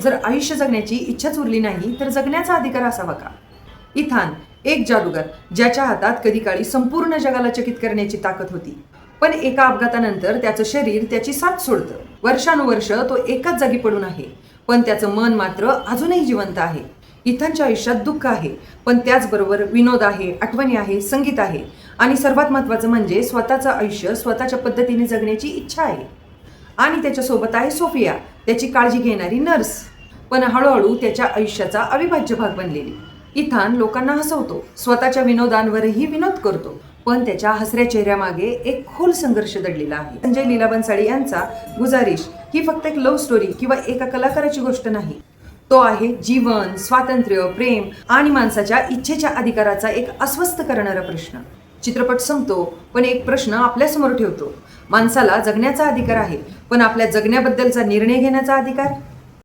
जर आयुष्य जगण्याची इच्छाच उरली नाही तर जगण्याचा अधिकार असावा का? इथान एक जादूगार ज्याच्या हातात कधी काळी संपूर्ण जगाला चकित करण्याची ताकद होती, पण एका अपघातानंतर त्याचं शरीर त्याची साथ सोडतं. वर्षानुवर्ष तो एकाच जागी पडून आहे, पण त्याचं मन मात्र अजूनही जिवंत आहे. इथानच्या आयुष्यात दुःख आहे, पण त्याचबरोबर विनोद आहे, आठवणी आहे, संगीत आहे आणि सर्वात महत्त्वाचं म्हणजे स्वतःचं आयुष्य स्वतःच्या पद्धतीने जगण्याची इच्छा आहे. आणि त्याच्यासोबत आहे सोफिया, त्याची काळजी घेणारी नर्स, पण हळूहळू त्याच्या आयुष्याचा अविभाज्य भाग बनलेली. इथान लोकांना हसवतो, स्वतःच्या विनोदांवरही विनोद करतो, पण त्याच्या हसऱ्या चेहऱ्यामागे एक खोल संघर्ष दडलेला आहे. संजय लीला बन्साळी यांचा गुजारिश ही फक्त एक लव्ह स्टोरी किंवा एका कलाकाराची गोष्ट नाही. तो आहे जीवन, स्वातंत्र्य, प्रेम आणि माणसाच्या इच्छेच्या अधिकाराचा एक अस्वस्थ करणारा प्रश्न. चित्रपट संपतो, पण एक प्रश्न आपल्यासमोर ठेवतो. माणसाला जगण्याचा अधिकार आहे, पण आपल्या जगण्याबद्दलचा निर्णय घेण्याचा अधिकार